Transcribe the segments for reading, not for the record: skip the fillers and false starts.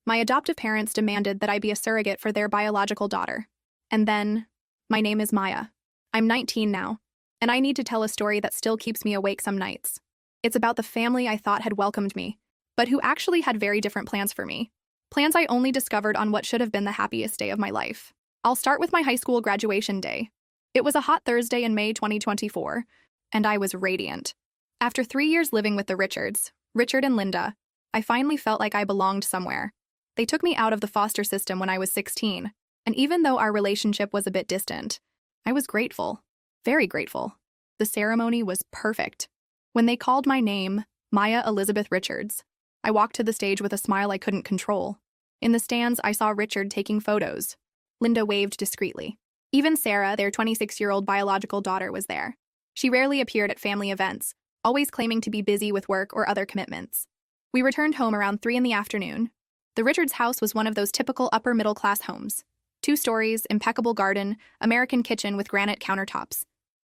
My adoptive parents demanded that I be a surrogate for their biological daughter. And then, my name is Maya. I'm 19 now, and I need to tell a story that still keeps me awake some nights. It's about the family I thought had welcomed me, but who actually had very different plans for me. Plans I only discovered on what should have been the happiest day of my life. I'll start with my high school graduation day. It was a hot Thursday in May 2024, and I was radiant. After 3 years living with the Richard and Linda, I finally felt like I belonged somewhere. They took me out of the foster system when I was 16, and even though our relationship was a bit distant, I was grateful, very grateful. The ceremony was perfect. When they called my name, Maya Elizabeth Richards, I walked to the stage with a smile I couldn't control. In the stands, I saw Richard taking photos. Linda waved discreetly. Even Sarah, their 26-year-old biological daughter, was there. She rarely appeared at family events, always claiming to be busy with work or other commitments. We returned home around 3 in the afternoon. The Richards' house was one of those typical upper-middle-class homes. 2 stories, impeccable garden, American kitchen with granite countertops.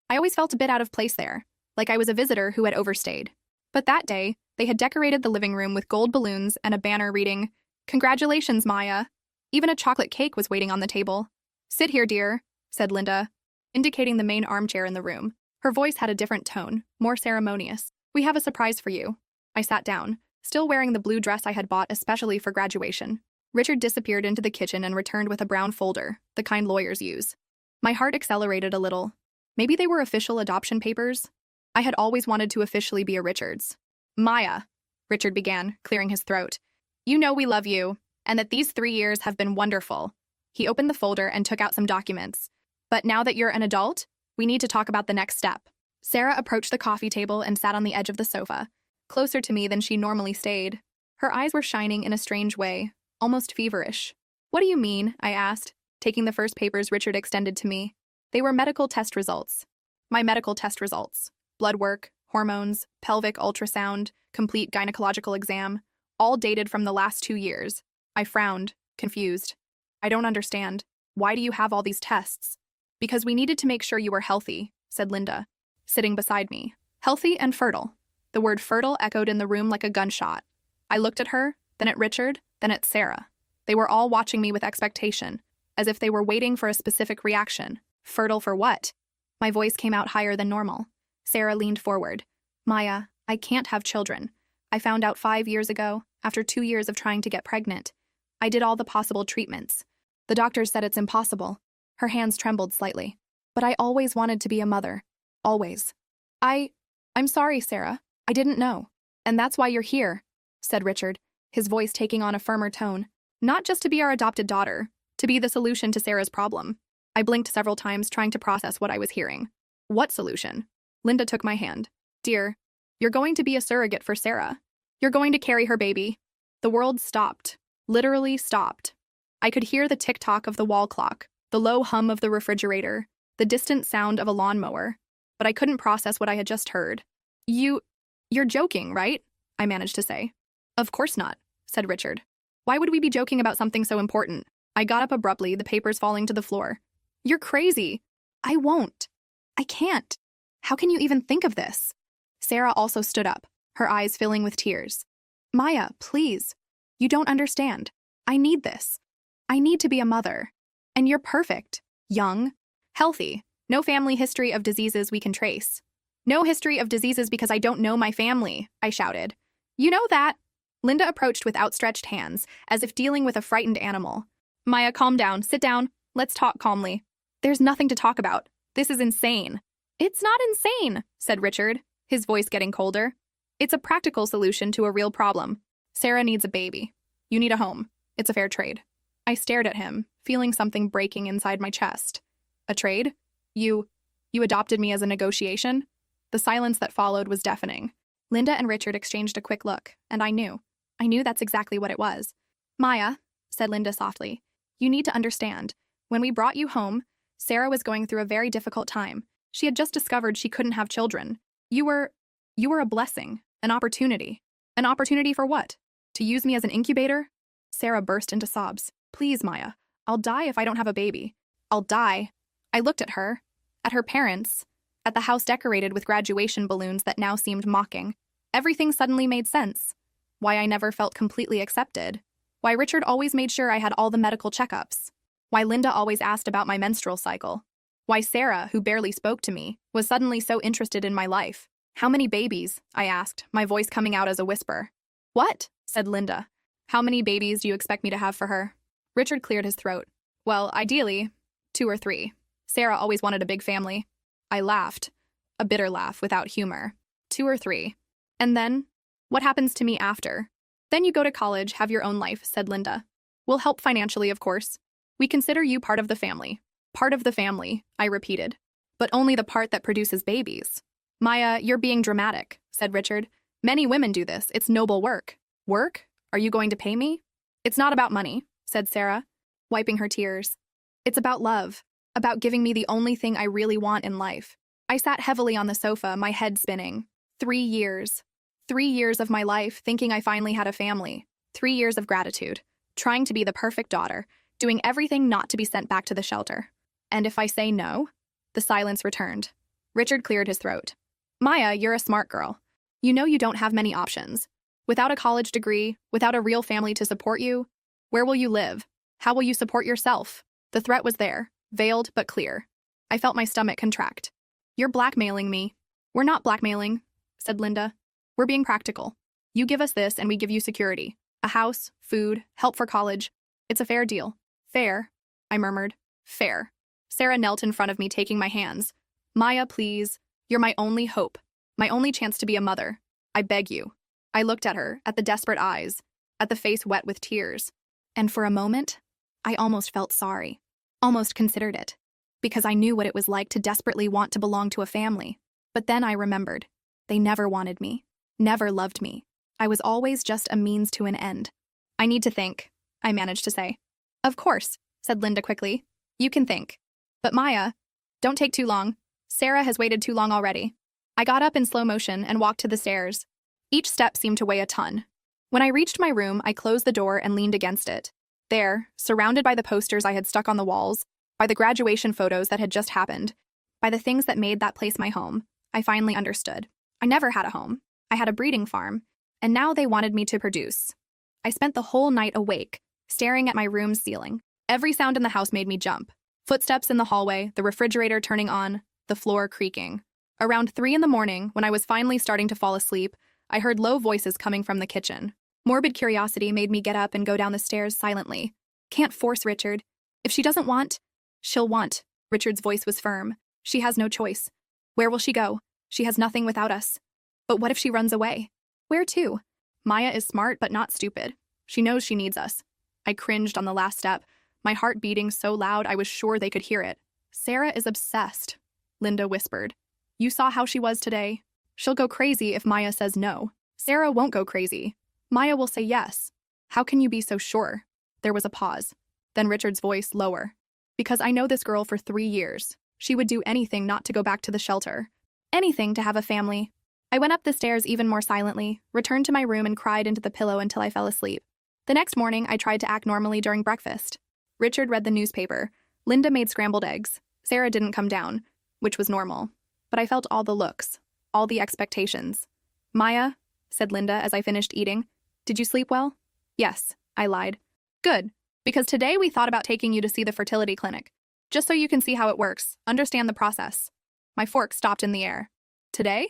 I always felt a bit out of place there, like I was a visitor who had overstayed. But that day, they had decorated the living room with gold balloons and a banner reading, "Congratulations, Maya." Even a chocolate cake was waiting on the table. "Sit here, dear," said Linda, indicating the main armchair in the room. Her voice had a different tone, more ceremonious. "We have a surprise for you." I sat down, still wearing the blue dress I had bought especially for graduation. Richard disappeared into the kitchen and returned with a brown folder, the kind lawyers use. My heart accelerated a little. Maybe they were official adoption papers? I had always wanted to officially be a Richards. "Maya," Richard began, clearing his throat. "You know we love you, and that these 3 years have been wonderful." He opened the folder and took out some documents. "But now that you're an adult, we need to talk about the next step." Sarah approached the coffee table and sat on the edge of the sofa, closer to me than she normally stayed. Her eyes were shining in a strange way, almost feverish. "What do you mean?" I asked, taking the first papers Richard extended to me. They were medical test results. My medical test results. Blood work, hormones, pelvic ultrasound, complete gynecological exam, all dated from the last 2 years. I frowned, confused. "I don't understand. Why do you have all these tests?" "Because we needed to make sure you were healthy," said Linda, sitting beside me. "Healthy and fertile." The word fertile echoed in the room like a gunshot. I looked at her, then at Richard, then at Sarah. They were all watching me with expectation, as if they were waiting for a specific reaction. Fertile for what? My voice came out higher than normal. Sarah leaned forward. "Maya, I can't have children. I found out 5 years ago, after 2 years of trying to get pregnant. I did all the possible treatments. The doctors said it's impossible." Her hands trembled slightly. "But I always wanted to be a mother. Always." I'm sorry, Sarah. I didn't know. "And that's why you're here," said Richard, his voice taking on a firmer tone. "Not just to be our adopted daughter, to be the solution to Sarah's problem." I blinked several times trying to process what I was hearing. "What solution?" Linda took my hand. "Dear, you're going to be a surrogate for Sarah. You're going to carry her baby." The world stopped. Literally stopped. I could hear the tick-tock of the wall clock, the low hum of the refrigerator, the distant sound of a lawnmower, but I couldn't process what I had just heard. You're joking, right?" I managed to say. "Of course not," said Richard. "Why would we be joking about something so important?" I got up abruptly, the papers falling to the floor. "You're crazy." "I won't. I can't. How can you even think of this?" Sarah also stood up, her eyes filling with tears. "Maya, please. You don't understand. I need this. I need to be a mother. And you're perfect. Young. Healthy. No family history of diseases we can trace." "No history of diseases because I don't know my family," I shouted. "You know that." Linda approached with outstretched hands, as if dealing with a frightened animal. "Maya, calm down. Sit down. Let's talk calmly." "There's nothing to talk about. This is insane." "It's not insane," said Richard, his voice getting colder. "It's a practical solution to a real problem. Sarah needs a baby. You need a home. It's a fair trade." I stared at him, feeling something breaking inside my chest. "A trade? You adopted me as a negotiation?" The silence that followed was deafening. Linda and Richard exchanged a quick look, and I knew that's exactly what it was. "Maya," said Linda softly, "you need to understand. When we brought you home, Sarah was going through a very difficult time. She had just discovered she couldn't have children. You were a blessing, an opportunity. An opportunity for what? To use me as an incubator?" Sarah burst into sobs. "Please, Maya. I'll die if I don't have a baby. I'll die." I looked at her, at her parents, at the house decorated with graduation balloons that now seemed mocking. Everything suddenly made sense. Why I never felt completely accepted. Why Richard always made sure I had all the medical checkups. Why Linda always asked about my menstrual cycle. Why Sarah, who barely spoke to me, was suddenly so interested in my life. How many babies? I asked, my voice coming out as a whisper. What? Said Linda. How many babies do you expect me to have for her? Richard cleared his throat. Well, ideally, 2 or 3. Sarah always wanted a big family. I laughed, a bitter laugh without humor. 2 or 3. And then? What happens to me after? Then you go to college, have your own life, said Linda. We'll help financially, of course. We consider you part of the family. Part of the family, I repeated. But only the part that produces babies. Maya, you're being dramatic, said Richard. Many women do this. It's noble work. Work? Are you going to pay me? It's not about money, said Sarah, wiping her tears. It's about love, about giving me the only thing I really want in life. I sat heavily on the sofa, my head spinning. 3 years. 3 years of my life thinking I finally had a family. 3 years of gratitude, trying to be the perfect daughter, doing everything not to be sent back to the shelter. And if I say no? The silence returned. Richard cleared his throat. Maya, you're a smart girl. You know you don't have many options. Without a college degree, without a real family to support you, where will you live? How will you support yourself? The threat was there, veiled but clear. I felt my stomach contract. You're blackmailing me. We're not blackmailing, said Linda. We're being practical. You give us this and we give you security. A house, food, help for college. It's a fair deal. Fair, I murmured. Fair. Sarah knelt in front of me, taking my hands. Maya, please. You're my only hope. My only chance to be a mother. I beg you. I looked at her, at the desperate eyes, at the face wet with tears. And for a moment, I almost felt sorry. Almost considered it. Because I knew what it was like to desperately want to belong to a family. But then I remembered. They never wanted me. Never loved me. I was always just a means to an end. I need to think, I managed to say. Of course, said Linda quickly. You can think. But Maya, don't take too long. Sarah has waited too long already. I got up in slow motion and walked to the stairs. Each step seemed to weigh a ton. When I reached my room, I closed the door and leaned against it. There, surrounded by the posters I had stuck on the walls, by the graduation photos that had just happened, by the things that made that place my home, I finally understood. I never had a home. I had a breeding farm, and now they wanted me to produce. I spent the whole night awake, staring at my room's ceiling. Every sound in the house made me jump. Footsteps in the hallway, the refrigerator turning on, the floor creaking. Around 3 in the morning, when I was finally starting to fall asleep, I heard low voices coming from the kitchen. Morbid curiosity made me get up and go down the stairs silently. Can't force Richard. If she doesn't want, she'll want. Richard's voice was firm. She has no choice. Where will she go? She has nothing without us. But what if she runs away? Where to? Maya is smart but not stupid. She knows she needs us. I cringed on the last step, my heart beating so loud I was sure they could hear it. Sarah is obsessed, Linda whispered. You saw how she was today. She'll go crazy if Maya says no. Sarah won't go crazy. Maya will say yes. How can you be so sure? There was a pause. Then Richard's voice lower. Because I know this girl for 3 years. She would do anything not to go back to the shelter. Anything to have a family. I went up the stairs even more silently, returned to my room and cried into the pillow until I fell asleep. The next morning, I tried to act normally during breakfast. Richard read the newspaper. Linda made scrambled eggs. Sarah didn't come down, which was normal. But I felt all the looks, all the expectations. Maya, said Linda as I finished eating, did you sleep well? Yes, I lied. Good, because today we thought about taking you to see the fertility clinic. Just so you can see how it works, understand the process. My fork stopped in the air. Today?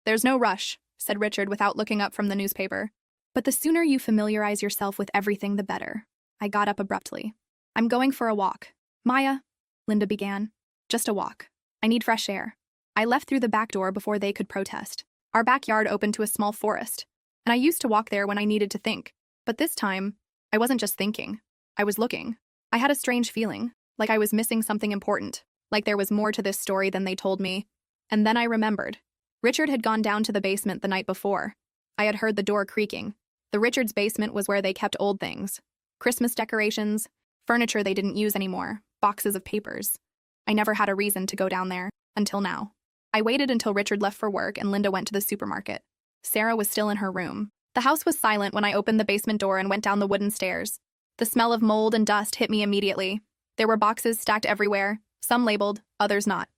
There's no rush, said Richard without looking up from the newspaper. But the sooner you familiarize yourself with everything, the better. I got up abruptly. I'm going for a walk. Maya, Linda began. Just a walk. I need fresh air. I left through the back door before they could protest. Our backyard opened to a small forest, and I used to walk there when I needed to think. But this time, I wasn't just thinking. I was looking. I had a strange feeling, like I was missing something important, like there was more to this story than they told me. And then I remembered. Richard had gone down to the basement the night before. I had heard the door creaking. The Richards' basement was where they kept old things. Christmas decorations, furniture they didn't use anymore, boxes of papers. I never had a reason to go down there, until now. I waited until Richard left for work and Linda went to the supermarket. Sarah was still in her room. The house was silent when I opened the basement door and went down the wooden stairs. The smell of mold and dust hit me immediately. There were boxes stacked everywhere, some labeled, others not.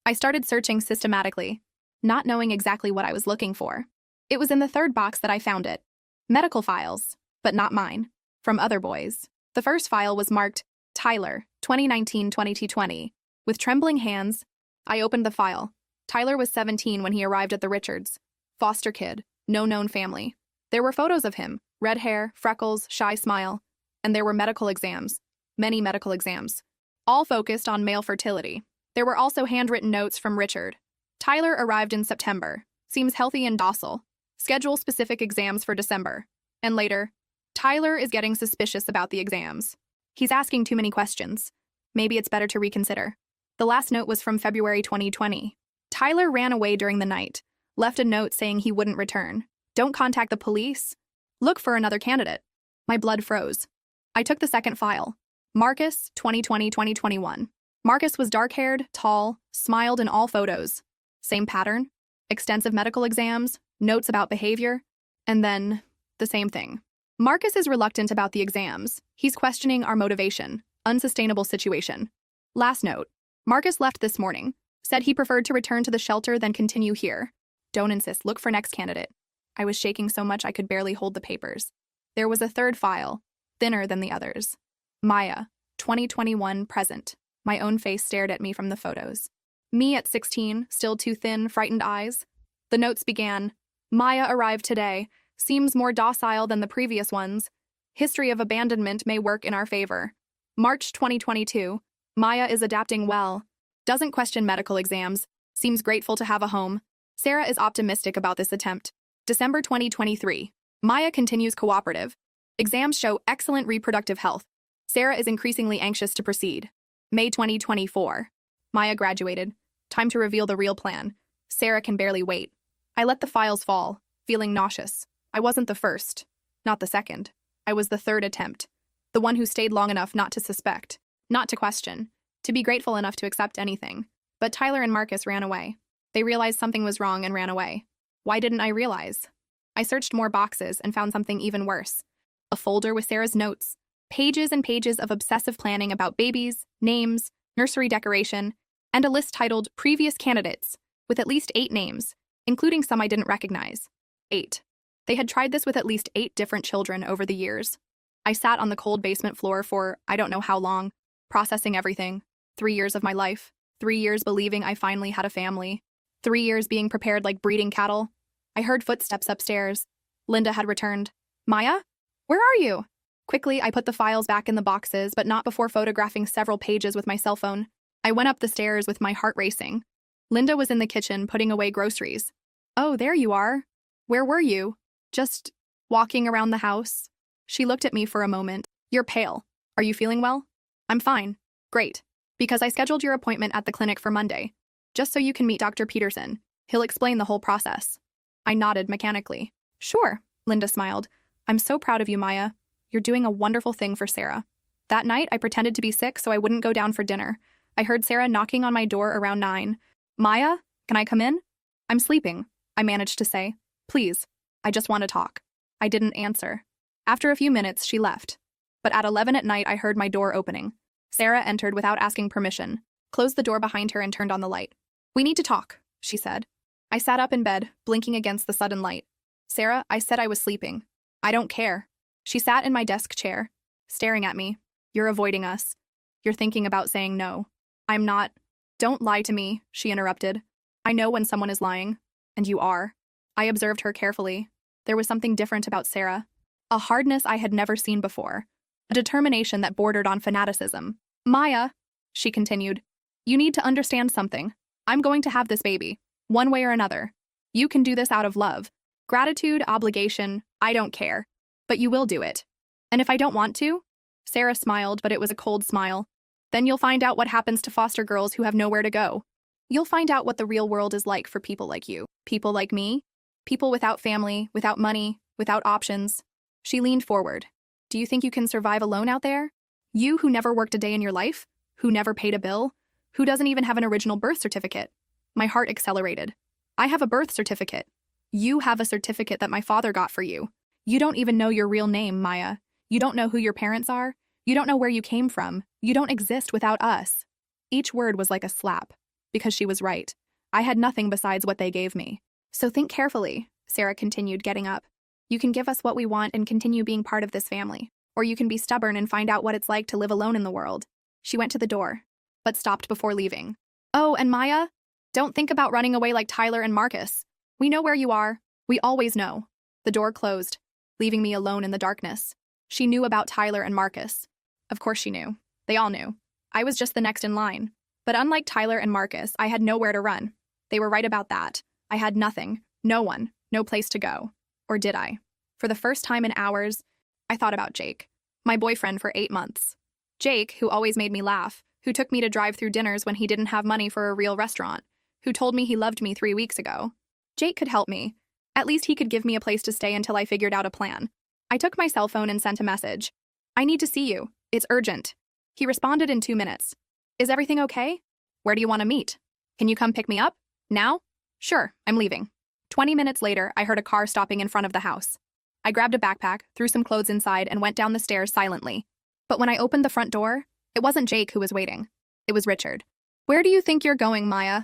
I started searching systematically, not knowing exactly what I was looking for. It was in the third box that I found it. Medical files, but not mine. from other boys. The first file was marked Tyler, 2019-2020. With trembling hands, I opened the file. Tyler was 17 when he arrived at the Richards. Foster kid, no known family. There were photos of him, red hair, freckles, shy smile, and there were medical exams, many medical exams, all focused on male fertility. There were also handwritten notes from Richard. Tyler arrived in September, seems healthy and docile. Schedule specific exams for December. And later, Tyler is getting suspicious about the exams. He's asking too many questions. Maybe it's better to reconsider. The last note was from February 2020. Tyler ran away during the night, left a note saying he wouldn't return. Don't contact the police. Look for another candidate. My blood froze. I took the second file. Marcus, 2020-2021. Marcus was dark-haired, tall, smiled in all photos. Same pattern, extensive medical exams, notes about behavior, and then the same thing. Marcus is reluctant about the exams. He's questioning our motivation. Unsustainable situation. Last note. Marcus left this morning. Said he preferred to return to the shelter than continue here. Don't insist. Look for next candidate. I was shaking so much I could barely hold the papers. There was a third file, thinner than the others. Maya, 2021 present. My own face stared at me from the photos. Me at 16, still too thin, frightened eyes. The notes began, Maya arrived today, seems more docile than the previous ones. History of abandonment may work in our favor. March 2022, Maya is adapting well. Doesn't question medical exams, seems grateful to have a home. Sarah is optimistic about this attempt. December 2023, Maya continues cooperative. Exams show excellent reproductive health. Sarah is increasingly anxious to proceed. May 2024, Maya graduated. Time to reveal the real plan. Sarah can barely wait. I let the files fall, feeling nauseous. I wasn't the first, not the second. I was the third attempt. The one who stayed long enough not to suspect, not to question, to be grateful enough to accept anything. But Tyler and Marcus ran away. They realized something was wrong and ran away. Why didn't I realize? I searched more boxes and found something even worse. A folder with Sarah's notes. Pages and pages of obsessive planning about babies, names, nursery decoration, and a list titled Previous Candidates, with at least 8 names, including some I didn't recognize. 8. They had tried this with at least 8 different children over the years. I sat on the cold basement floor for I don't know how long, processing everything. 3 years of my life. 3 years believing I finally had a family. 3 years being prepared like breeding cattle. I heard footsteps upstairs. Linda had returned. Maya? Where are you? Quickly, I put the files back in the boxes, but not before photographing several pages with my cell phone. I went up the stairs with my heart racing. Linda was in the kitchen putting away groceries. Oh, there you are. Where were you? Just walking around the house. She looked at me for a moment. You're pale. Are you feeling well? I'm fine. Great. Because I scheduled your appointment at the clinic for Monday. Just so you can meet Dr. Peterson. He'll explain the whole process. I nodded mechanically. Sure, Linda smiled. I'm so proud of you, Maya. You're doing a wonderful thing for Sarah. That night, I pretended to be sick so I wouldn't go down for dinner. I heard Sarah knocking on my door around 9. Maya, can I come in? I'm sleeping, I managed to say. Please, I just want to talk. I didn't answer. After a few minutes, she left. But at 11 at night, I heard my door opening. Sarah entered without asking permission, closed the door behind her and turned on the light. We need to talk, she said. I sat up in bed, blinking against the sudden light. Sarah, I said I was sleeping. I don't care. She sat in my desk chair, staring at me. You're avoiding us. You're thinking about saying no. I'm not. Don't lie to me, she interrupted. I know when someone is lying. And you are. I observed her carefully. There was something different about Sarah. A hardness I had never seen before. A determination that bordered on fanaticism. Maya, she continued, you need to understand something. I'm going to have this baby, one way or another. You can do this out of love. Gratitude, obligation, I don't care. But you will do it. And if I don't want to? Sarah smiled, but it was a cold smile. Then you'll find out what happens to foster girls who have nowhere to go. You'll find out what the real world is like for people like you. People like me. People without family, without money, without options. She leaned forward. Do you think you can survive alone out there? You who never worked a day in your life? Who never paid a bill? Who doesn't even have an original birth certificate? My heart accelerated. I have a birth certificate. You have a certificate that my father got for you. You don't even know your real name, Maya. You don't know who your parents are. You don't know where you came from. You don't exist without us. Each word was like a slap, because she was right. I had nothing besides what they gave me. So think carefully, Sarah continued, getting up. You can give us what we want and continue being part of this family. Or you can be stubborn and find out what it's like to live alone in the world. She went to the door, but stopped before leaving. Oh, and Maya, don't think about running away like Tyler and Marcus. We know where you are. We always know. The door closed, leaving me alone in the darkness. She knew about Tyler and Marcus. Of course she knew. They all knew. I was just the next in line. But unlike Tyler and Marcus, I had nowhere to run. They were right about that. I had nothing, no one, no place to go. Or did I? For the first time in hours, I thought about Jake, my boyfriend for 8 months. Jake, who always made me laugh, who took me to drive-through dinners when he didn't have money for a real restaurant, who told me he loved me 3 weeks ago. Jake could help me. At least he could give me a place to stay until I figured out a plan. I took my cell phone and sent a message. I need to see you. It's urgent. He responded in 2 minutes. Is everything okay? Where do you want to meet? Can you come pick me up? Now? Sure, I'm leaving. 20 minutes later, I heard a car stopping in front of the house. I grabbed a backpack, threw some clothes inside, and went down the stairs silently. But when I opened the front door, it wasn't Jake who was waiting. It was Richard. Where do you think you're going, Maya?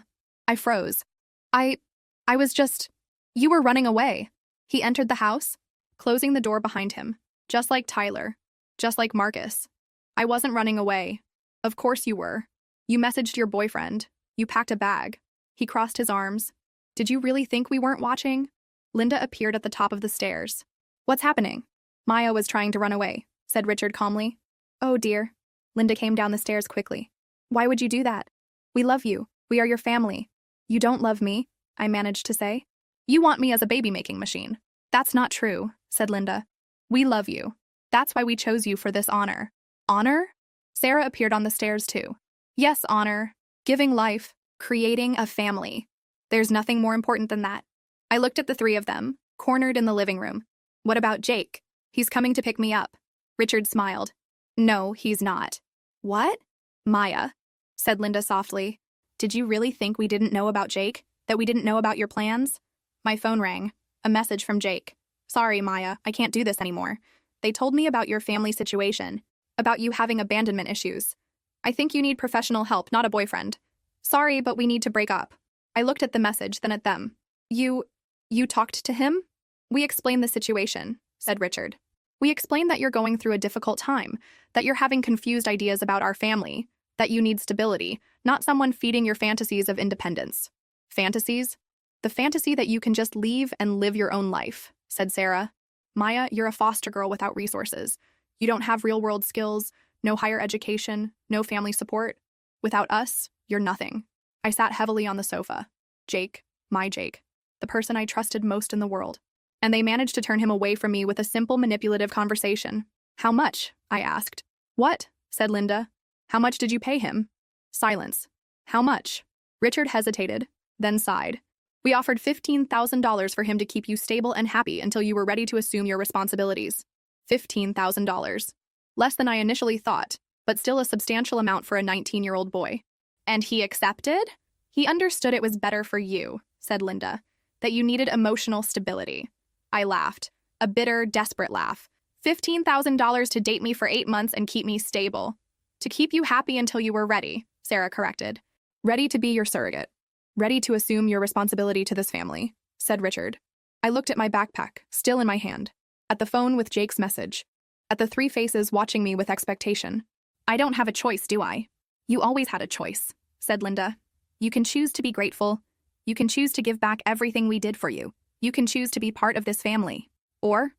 I froze. I was just... You were running away. He entered the house, closing the door behind him, just like Tyler, just like Marcus. I wasn't running away. Of course you were. You messaged your boyfriend. You packed a bag. He crossed his arms. Did you really think we weren't watching? Linda appeared at the top of the stairs. What's happening? Maya was trying to run away, said Richard calmly. Oh dear. Linda came down the stairs quickly. Why would you do that? We love you. We are your family. You don't love me, I managed to say. You want me as a baby-making machine. That's not true, said Linda. We love you. That's why we chose you for this honor. Honor? Sarah appeared on the stairs too. Yes, honor. Giving life. Creating a family. There's nothing more important than that. I looked at the three of them, cornered in the living room. What about Jake? He's coming to pick me up. Richard smiled. No, he's not. What? Maya, said Linda softly. Did you really think we didn't know about Jake? That we didn't know about your plans? My phone rang. A message from Jake. Sorry, Maya, I can't do this anymore. They told me about your family situation, about you having abandonment issues. I think you need professional help, not a boyfriend. Sorry, but we need to break up. I looked at the message, then at them. You talked to him? We explained the situation, said Richard. We explained that you're going through a difficult time, that you're having confused ideas about our family, that you need stability, not someone feeding your fantasies of independence. Fantasies? The fantasy that you can just leave and live your own life, said Sarah. Maya, you're a foster girl without resources. You don't have real-world skills, no higher education, no family support. Without us, you're nothing. I sat heavily on the sofa. Jake, my Jake, the person I trusted most in the world. And they managed to turn him away from me with a simple manipulative conversation. How much? I asked. What? Said Linda. How much did you pay him? Silence. How much? Richard hesitated, then sighed. We offered $15,000 for him to keep you stable and happy until you were ready to assume your responsibilities. $15,000. Less than I initially thought, but still a substantial amount for a 19-year-old boy. And he accepted? He understood it was better for you, said Linda, that you needed emotional stability. I laughed, a bitter, desperate laugh. $15,000 to date me for 8 months and keep me stable. To keep you happy until you were ready, Sarah corrected. Ready to be your surrogate. Ready to assume your responsibility to this family, said Richard. I looked at my backpack, still in my hand, at the phone with Jake's message, at the three faces watching me with expectation. I don't have a choice, do I? You always had a choice, said Linda. You can choose to be grateful. You can choose to give back everything we did for you. You can choose to be part of this family. Or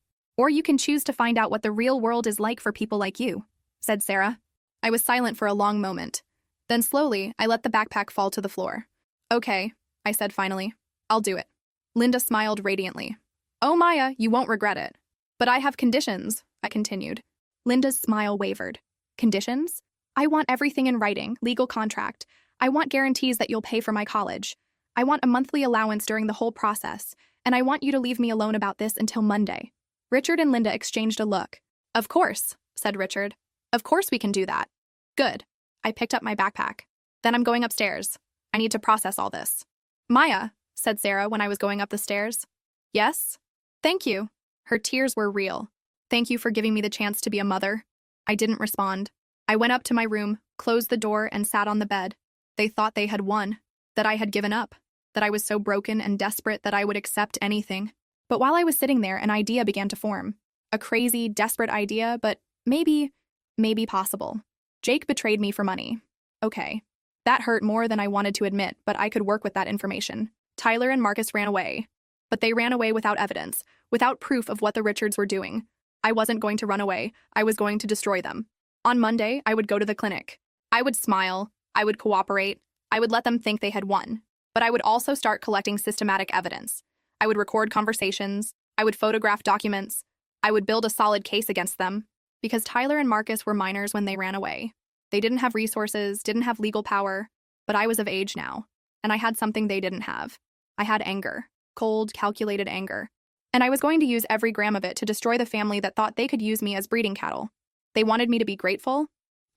you can choose to find out what the real world is like for people like you, said Sarah. I was silent for a long moment. Then slowly, I let the backpack fall to the floor. Okay, I said finally. I'll do it. Linda smiled radiantly. Oh, Maya, you won't regret it. But I have conditions, I continued. Linda's smile wavered. Conditions? I want everything in writing, legal contract. I want guarantees that you'll pay for my college. I want a monthly allowance during the whole process, and I want you to leave me alone about this until Monday. Richard and Linda exchanged a look. Of course, said Richard. Of course we can do that. Good. I picked up my backpack. Then I'm going upstairs. I need to process all this. Maya, said Sarah when I was going up the stairs. Yes? Thank you. Her tears were real. Thank you for giving me the chance to be a mother. I didn't respond. I went up to my room, closed the door, and sat on the bed. They thought they had won, that I had given up, that I was so broken and desperate that I would accept anything. But while I was sitting there, an idea began to form. A crazy, desperate idea, but Maybe possible. Jake betrayed me for money. Okay. That hurt more than I wanted to admit, but I could work with that information. Tyler and Marcus ran away. But they ran away without evidence, without proof of what the Richards were doing. I wasn't going to run away. I was going to destroy them. On Monday, I would go to the clinic. I would smile. I would cooperate. I would let them think they had won. But I would also start collecting systematic evidence. I would record conversations. I would photograph documents. I would build a solid case against them. Because Tyler and Marcus were minors when they ran away. They didn't have resources, didn't have legal power, but I was of age now, and I had something they didn't have. I had anger, cold, calculated anger. And I was going to use every gram of it to destroy the family that thought they could use me as breeding cattle. They wanted me to be grateful.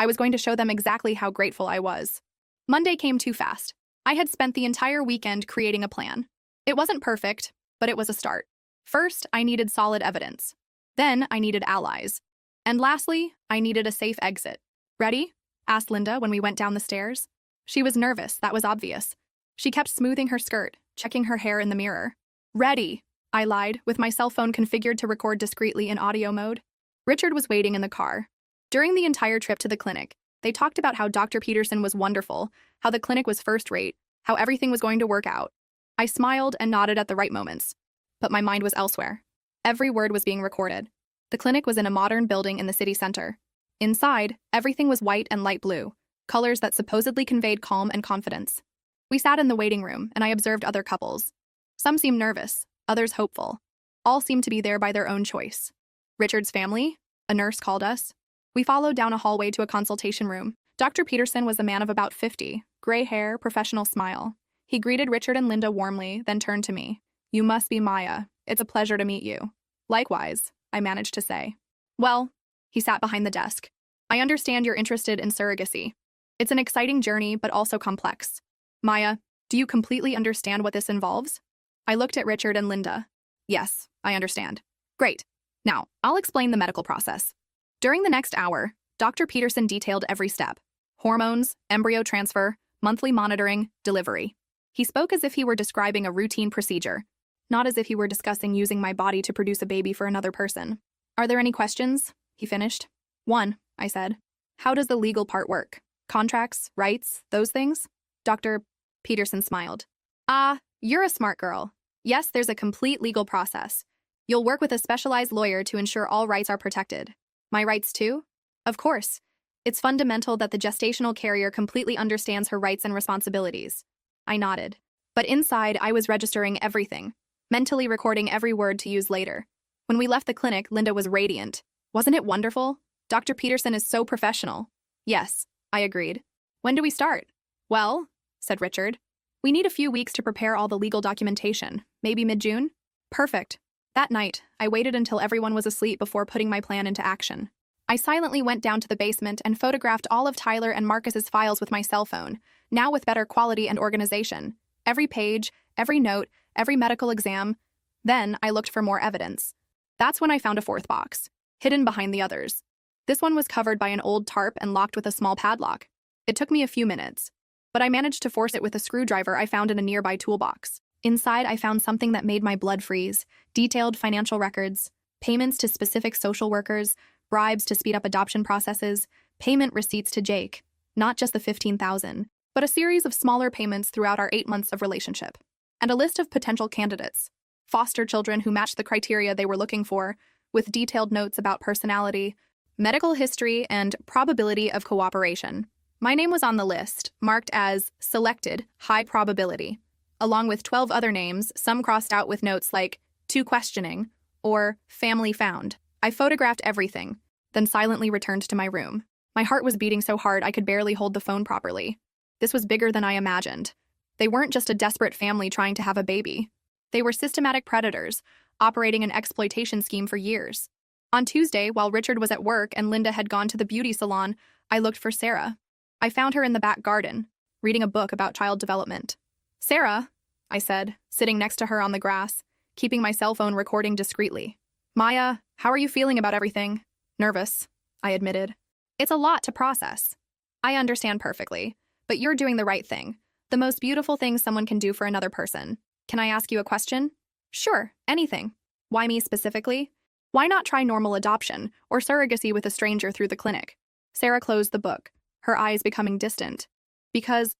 I was going to show them exactly how grateful I was. Monday came too fast. I had spent the entire weekend creating a plan. It wasn't perfect, but it was a start. First, I needed solid evidence. Then, I needed allies. And lastly, I needed a safe exit. Ready? Asked Linda when we went down the stairs. She was nervous, that was obvious. She kept smoothing her skirt, checking her hair in the mirror. Ready, I lied, with my cell phone configured to record discreetly in audio mode. Richard was waiting in the car. During the entire trip to the clinic, they talked about how Dr. Peterson was wonderful, how the clinic was first-rate, how everything was going to work out. I smiled and nodded at the right moments. But my mind was elsewhere. Every word was being recorded. The clinic was in a modern building in the city center. Inside, everything was white and light blue, colors that supposedly conveyed calm and confidence. We sat in the waiting room, and I observed other couples. Some seemed nervous, others hopeful. All seemed to be there by their own choice. Richard's family? A nurse called us. We followed down a hallway to a consultation room. Dr. Peterson was a man of about 50, gray hair, professional smile. He greeted Richard and Linda warmly, then turned to me. "You must be Maya. It's a pleasure to meet you." "Likewise," I managed to say. "Well," he sat behind the desk, "I understand you're interested in surrogacy. It's an exciting journey, but also complex. Maya, do you completely understand what this involves?" I looked at Richard and Linda. "Yes, I understand." "Great. Now, I'll explain the medical process." During the next hour, Dr. Peterson detailed every step. Hormones, embryo transfer, monthly monitoring, delivery. He spoke as if he were describing a routine procedure, not as if he were discussing using my body to produce a baby for another person. "Are there any questions?" he finished. "One," I said. "How does the legal part work? Contracts, rights, those things?" Dr. Peterson smiled. "Ah, you're a smart girl. Yes, there's a complete legal process. You'll work with a specialized lawyer to ensure all rights are protected." "My rights too?" "Of course. It's fundamental that the gestational carrier completely understands her rights and responsibilities." I nodded. But inside, I was registering everything, mentally recording every word to use later. When we left the clinic, Linda was radiant. "Wasn't it wonderful? Dr. Peterson is so professional." "Yes," I agreed. "When do we start?" "Well," said Richard, "we need a few weeks to prepare all the legal documentation, maybe mid-June?" "Perfect." That night, I waited until everyone was asleep before putting my plan into action. I silently went down to the basement and photographed all of Tyler and Marcus's files with my cell phone, now with better quality and organization. Every page, every note, every medical exam. Then I looked for more evidence. That's when I found a fourth box, hidden behind the others. This one was covered by an old tarp and locked with a small padlock. It took me a few minutes, but I managed to force it with a screwdriver I found in a nearby toolbox. Inside, I found something that made my blood freeze: detailed financial records, payments to specific social workers, bribes to speed up adoption processes, payment receipts to Jake, not just the $15,000, but a series of smaller payments throughout our 8 months of relationship, and a list of potential candidates, foster children who matched the criteria they were looking for, with detailed notes about personality, medical history, and probability of cooperation. My name was on the list, marked as selected, high probability, along with 12 other names, some crossed out with notes like to questioning or family found. I photographed everything, then silently returned to my room. My heart was beating so hard I could barely hold the phone properly. This was bigger than I imagined. They weren't just a desperate family trying to have a baby. They were systematic predators, operating an exploitation scheme for years. On Tuesday, while Richard was at work and Linda had gone to the beauty salon, I looked for Sarah. I found her in the back garden, reading a book about child development. "Sarah," I said, sitting next to her on the grass, keeping my cell phone recording discreetly. "Maya, how are you feeling about everything?" "Nervous," I admitted. "It's a lot to process." "I understand perfectly, but you're doing the right thing. The most beautiful thing someone can do for another person. Can I ask you a question?" "Sure, anything." "Why me specifically?" Why not try normal adoption or surrogacy with a stranger through the clinic? Sarah closed the book, her eyes becoming distant. Because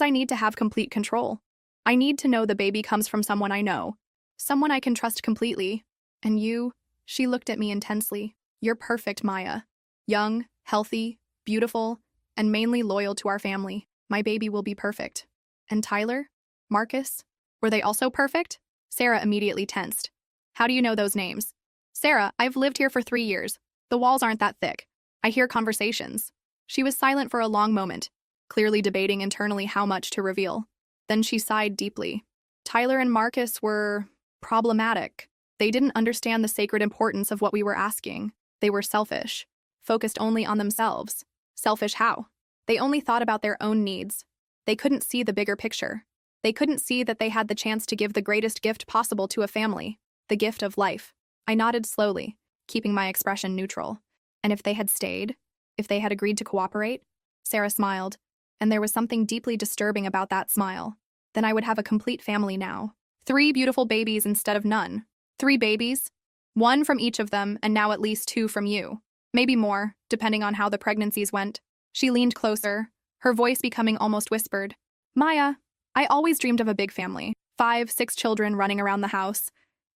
I need to have complete control. I need to know the baby comes from someone I know, someone I can trust completely. And you, she looked at me intensely. You're perfect, Maya. Young, healthy, beautiful, and mainly loyal to our family. My baby will be perfect. And Tyler? Marcus? Were they also perfect? Sarah immediately tensed. How do you know those names? Sarah, I've lived here for 3 years. The walls aren't that thick. I hear conversations. She was silent for a long moment, clearly debating internally how much to reveal. Then she sighed deeply. Tyler and Marcus were problematic. They didn't understand the sacred importance of what we were asking. They were selfish, focused only on themselves. Selfish how? They only thought about their own needs. They couldn't see the bigger picture. They couldn't see that they had the chance to give the greatest gift possible to a family, the gift of life. I nodded slowly, keeping my expression neutral. And if they had stayed? If they had agreed to cooperate? Sarah smiled, and there was something deeply disturbing about that smile. Then I would have a complete family now. 3 beautiful babies instead of none. 3 babies? 1 from each of them, and now at least 2 from you. Maybe more, depending on how the pregnancies went. She leaned closer, her voice becoming almost whispered. Maya, I always dreamed of a big family. 5, 6 children running around the house.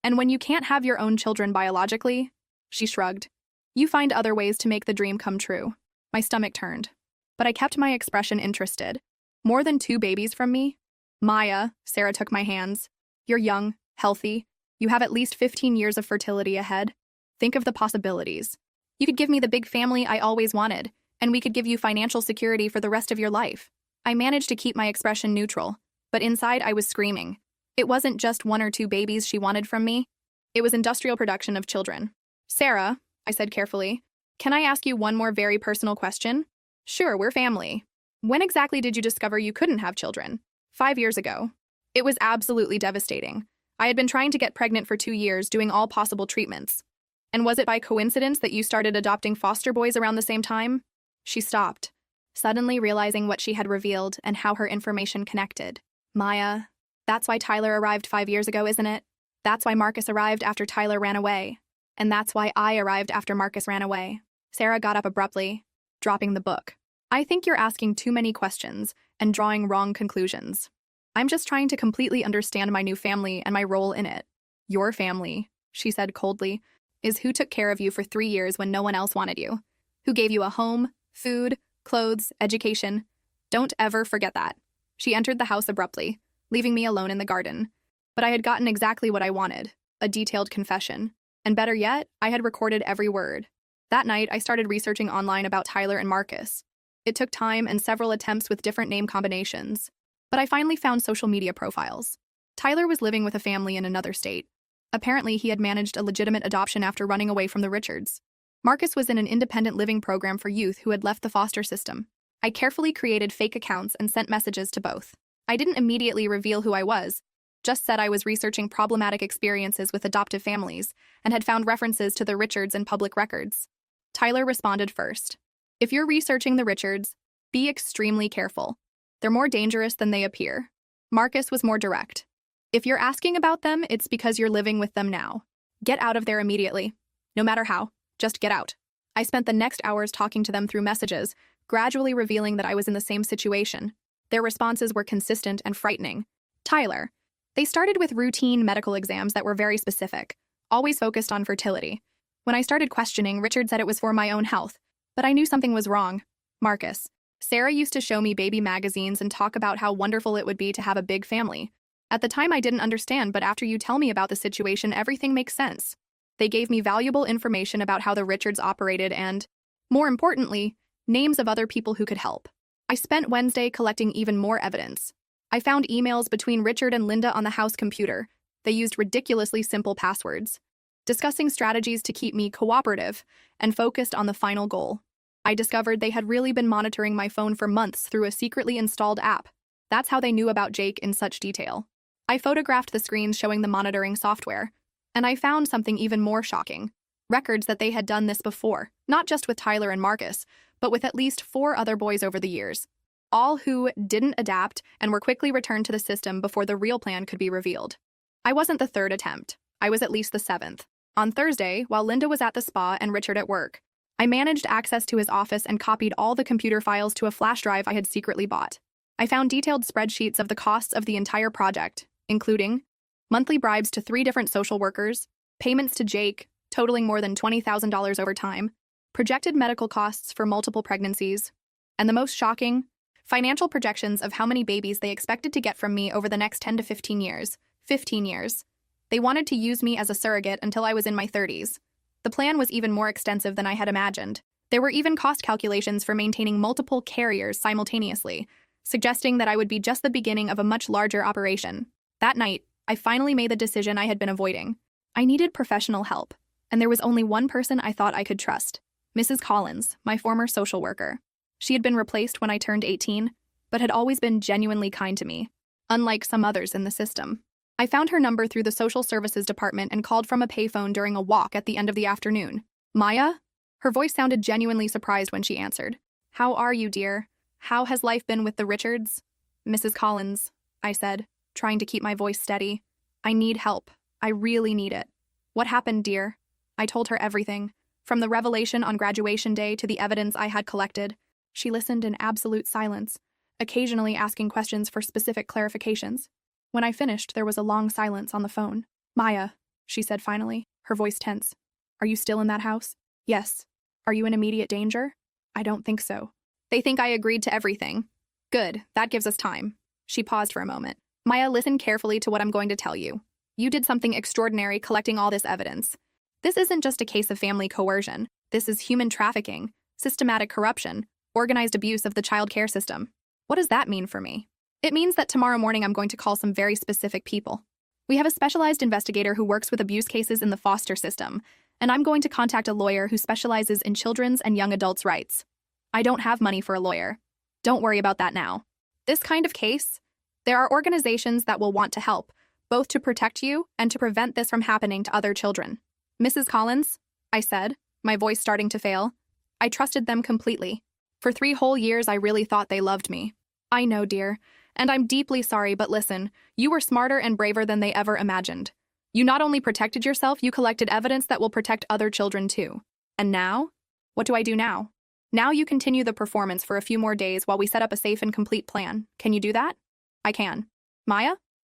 And when you can't have your own children biologically, she shrugged, you find other ways to make the dream come true. My stomach turned. But I kept my expression interested. More than 2 babies from me? Maya, Sarah took my hands. You're young, healthy. You have at least 15 years of fertility ahead. Think of the possibilities. You could give me the big family I always wanted, and we could give you financial security for the rest of your life. I managed to keep my expression neutral, but inside I was screaming. It wasn't just 1 or 2 babies she wanted from me. It was industrial production of children. Sarah, I said carefully, can I ask you one more very personal question? Sure, we're family. When exactly did you discover you couldn't have children? 5 years ago. It was absolutely devastating. I had been trying to get pregnant for 2 years, doing all possible treatments. And was it by coincidence that you started adopting foster boys around the same time? She stopped, suddenly realizing what she had revealed and how her information connected. Maya, that's why Tyler arrived 5 years ago, isn't it? That's why Marcus arrived after Tyler ran away. And that's why I arrived after Marcus ran away. Sarah got up abruptly, dropping the book. I think you're asking too many questions and drawing wrong conclusions. I'm just trying to completely understand my new family and my role in it. Your family, she said coldly, is who took care of you for 3 years when no one else wanted you. Who gave you a home, food, clothes, education. Don't ever forget that. She entered the house abruptly, leaving me alone in the garden. But I had gotten exactly what I wanted, a detailed confession. And better yet, I had recorded every word. That night, I started researching online about Tyler and Marcus. It took time and several attempts with different name combinations. But I finally found social media profiles. Tyler was living with a family in another state. Apparently, he had managed a legitimate adoption after running away from the Richards. Marcus was in an independent living program for youth who had left the foster system. I carefully created fake accounts and sent messages to both. I didn't immediately reveal who I was, just said I was researching problematic experiences with adoptive families and had found references to the Richards in public records. Tyler responded first. If you're researching the Richards, be extremely careful. They're more dangerous than they appear. Marcus was more direct. If you're asking about them, it's because you're living with them now. Get out of there immediately. No matter how, just get out. I spent the next hours talking to them through messages, gradually revealing that I was in the same situation. Their responses were consistent and frightening. Tyler. They started with routine medical exams that were very specific, always focused on fertility. When I started questioning, Richard said it was for my own health, but I knew something was wrong. Marcus. Sarah used to show me baby magazines and talk about how wonderful it would be to have a big family. At the time I didn't understand, but after you tell me about the situation, everything makes sense. They gave me valuable information about how the Richards operated and, more importantly, names of other people who could help. I spent Wednesday collecting even more evidence. I found emails between Richard and Linda on the house computer. They used ridiculously simple passwords, discussing strategies to keep me cooperative and focused on the final goal. I discovered they had really been monitoring my phone for months through a secretly installed app. That's how they knew about Jake in such detail. I photographed the screens showing the monitoring software, and I found something even more shocking. Records that they had done this before, not just with Tyler and Marcus, but with at least 4 other boys over the years, all who didn't adapt and were quickly returned to the system before the real plan could be revealed. I wasn't the 3rd attempt. I was at least the 7th. On Thursday, while Linda was at the spa and Richard at work, I managed access to his office and copied all the computer files to a flash drive I had secretly bought. I found detailed spreadsheets of the costs of the entire project, including monthly bribes to 3 different social workers, payments to Jake, totaling more than $20,000 over time, projected medical costs for multiple pregnancies, and the most shocking, financial projections of how many babies they expected to get from me over the next 10 to 15 years. 15 years. They wanted to use me as a surrogate until I was in my 30s. The plan was even more extensive than I had imagined. There were even cost calculations for maintaining multiple carriers simultaneously, suggesting that I would be just the beginning of a much larger operation. That night, I finally made the decision I had been avoiding. I needed professional help, and there was only one person I thought I could trust: Mrs. Collins, my former social worker. She had been replaced when I turned 18, but had always been genuinely kind to me, unlike some others in the system. I found her number through the social services department and called from a payphone during a walk at the end of the afternoon. Maya? Her voice sounded genuinely surprised when she answered. How are you, dear? How has life been with the Richards? Mrs. Collins, I said, trying to keep my voice steady. I need help. I really need it. What happened, dear? I told her everything, from the revelation on graduation day to the evidence I had collected. She listened in absolute silence, occasionally asking questions for specific clarifications. When I finished, there was a long silence on the phone. Maya, she said finally, her voice tense. Are you still in that house? Yes. Are you in immediate danger? I don't think so. They think I agreed to everything. Good, that gives us time. She paused for a moment. Maya, listen carefully to what I'm going to tell you. You did something extraordinary collecting all this evidence. This isn't just a case of family coercion. This is human trafficking, systematic corruption, organized abuse of the child care system. What does that mean for me? It means that tomorrow morning I'm going to call some very specific people. We have a specialized investigator who works with abuse cases in the foster system, and I'm going to contact a lawyer who specializes in children's and young adults' rights. I don't have money for a lawyer. Don't worry about that now. This kind of case, there are organizations that will want to help, both to protect you and to prevent this from happening to other children. Mrs. Collins, I said, my voice starting to fail. I trusted them completely. For 3 whole years, I really thought they loved me. I know, dear. And I'm deeply sorry, but listen, you were smarter and braver than they ever imagined. You not only protected yourself, you collected evidence that will protect other children too. And now? What do I do now? Now you continue the performance for a few more days while we set up a safe and complete plan. Can you do that? I can. Maya?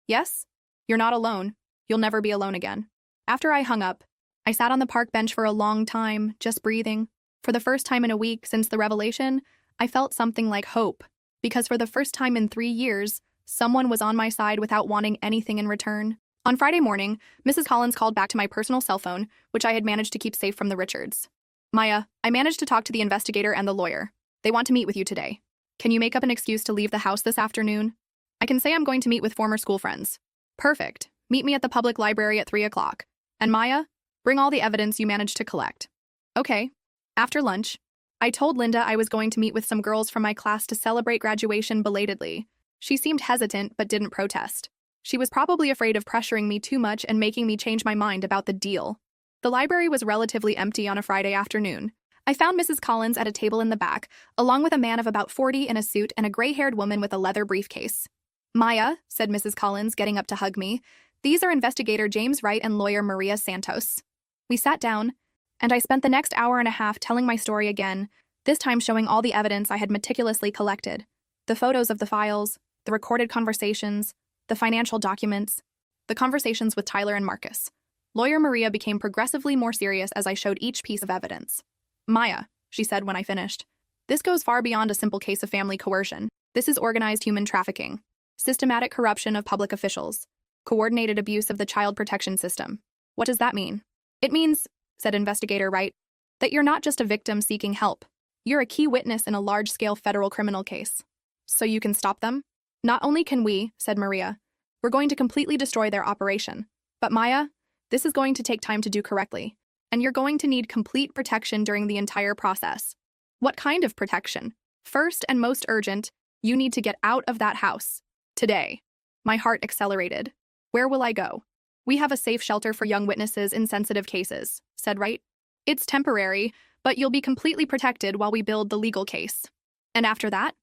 Yes? You're not alone. You'll never be alone again. After I hung up, I sat on the park bench for a long time, just breathing. For the first time in a week since the revelation, I felt something like hope. Because for the first time in 3 years, someone was on my side without wanting anything in return. On Friday morning, Mrs. Collins called back to my personal cell phone, which I had managed to keep safe from the Richards. Maya, I managed to talk to the investigator and the lawyer. They want to meet with you today. Can you make up an excuse to leave the house this afternoon? I can say I'm going to meet with former school friends. Perfect. Meet me at the public library at 3 o'clock. And Maya, bring all the evidence you managed to collect. Okay. After lunch, I told Linda I was going to meet with some girls from my class to celebrate graduation belatedly. She seemed hesitant but didn't protest. She was probably afraid of pressuring me too much and making me change my mind about the deal. The library was relatively empty on a Friday afternoon. I found Mrs. Collins at a table in the back, along with a man of about 40 in a suit and a gray-haired woman with a leather briefcase. Maya, said Mrs. Collins, getting up to hug me, these are investigator James Wright and lawyer Maria Santos. We sat down, and I spent the next hour and a half telling my story again, this time showing all the evidence I had meticulously collected. The photos of the files, the recorded conversations, the financial documents, the conversations with Tyler and Marcus. Lawyer Maria became progressively more serious as I showed each piece of evidence. Maya, she said when I finished, this goes far beyond a simple case of family coercion. This is organized human trafficking, systematic corruption of public officials, coordinated abuse of the child protection system. What does that mean? It means, said investigator Wright, that you're not just a victim seeking help. You're a key witness in a large-scale federal criminal case. So you can stop them? Not only can we, said Maria, we're going to completely destroy their operation. But Maya, this is going to take time to do correctly, and you're going to need complete protection during the entire process. What kind of protection? First and most urgent, you need to get out of that house. Today. My heart accelerated. Where will I go? We have a safe shelter for young witnesses in sensitive cases, said Wright. It's temporary, but you'll be completely protected while we build the legal case. And after that?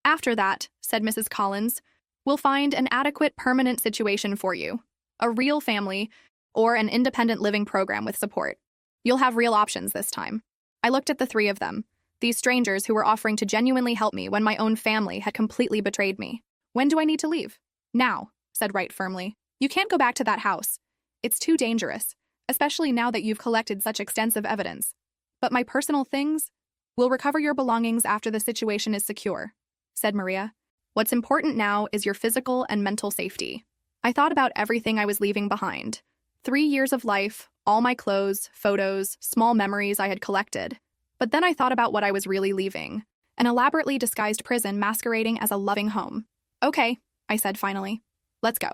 After that, said Mrs. Collins, we'll find an adequate permanent situation for you. A real family, or an independent living program with support. You'll have real options this time. I looked at the three of them, these strangers who were offering to genuinely help me when my own family had completely betrayed me. When do I need to leave? Now, said Wright firmly. You can't go back to that house. It's too dangerous, especially now that you've collected such extensive evidence. But my personal things? We'll recover your belongings after the situation is secure, said Maria. What's important now is your physical and mental safety. I thought about everything I was leaving behind. 3 years of life, all my clothes, photos, small memories I had collected. But then I thought about what I was really leaving, an elaborately disguised prison masquerading as a loving home. Okay, I said finally. Let's go.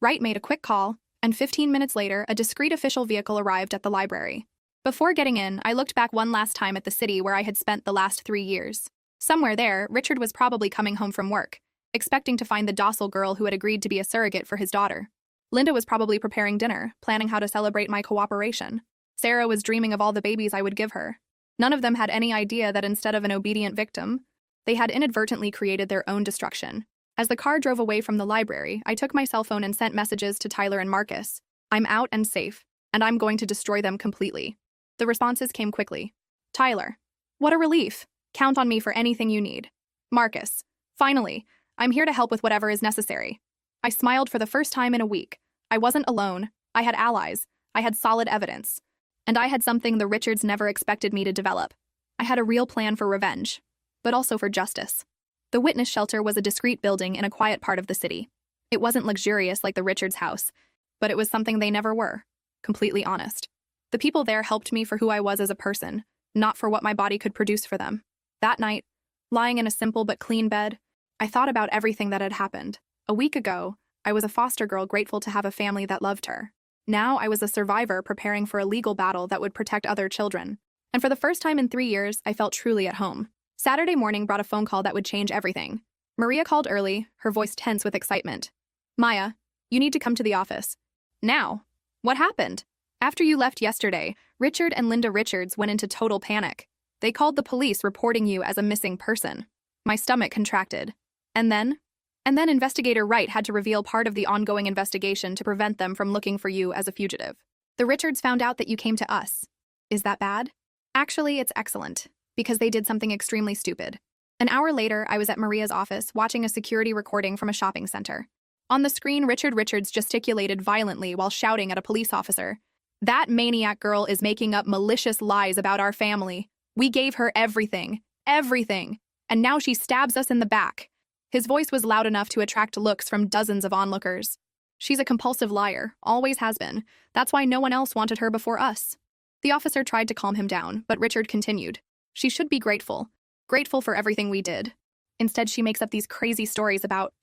Wright made a quick call, and 15 minutes later, a discreet official vehicle arrived at the library. Before getting in, I looked back one last time at the city where I had spent the last 3 years. Somewhere there, Richard was probably coming home from work, expecting to find the docile girl who had agreed to be a surrogate for his daughter. Linda was probably preparing dinner, planning how to celebrate my cooperation. Sarah was dreaming of all the babies I would give her. None of them had any idea that instead of an obedient victim, they had inadvertently created their own destruction. As the car drove away from the library, I took my cell phone and sent messages to Tyler and Marcus. I'm out and safe, and I'm going to destroy them completely. The responses came quickly. Tyler, what a relief. Count on me for anything you need. Marcus, finally, I'm here to help with whatever is necessary. I smiled for the first time in a week. I wasn't alone. I had allies. I had solid evidence. And I had something the Richards never expected me to develop. I had a real plan for revenge, but also for justice. The witness shelter was a discreet building in a quiet part of the city. It wasn't luxurious like the Richards' house, but it was something they never were, completely honest. The people there helped me for who I was as a person, not for what my body could produce for them. That night, lying in a simple but clean bed, I thought about everything that had happened. A week ago, I was a foster girl grateful to have a family that loved her. Now I was a survivor preparing for a legal battle that would protect other children. And for the first time in 3 years, I felt truly at home. Saturday morning brought a phone call that would change everything. Maria called early, her voice tense with excitement. Maya, you need to come to the office. Now. What happened? After you left yesterday, Richard and Linda Richards went into total panic. They called the police reporting you as a missing person. My stomach contracted. And then Investigator Wright had to reveal part of the ongoing investigation to prevent them from looking for you as a fugitive. The Richards found out that you came to us. Is that bad? Actually, it's excellent, because they did something extremely stupid. An hour later, I was at Maria's office watching a security recording from a shopping center. On the screen, Richard Richards gesticulated violently while shouting at a police officer. That maniac girl is making up malicious lies about our family. We gave her everything, and now she stabs us in the back. His voice was loud enough to attract looks from dozens of onlookers. She's a compulsive liar, always has been. That's why no one else wanted her before us. The officer tried to calm him down, but Richard continued. She should be grateful for everything we did. Instead, she makes up these crazy stories about...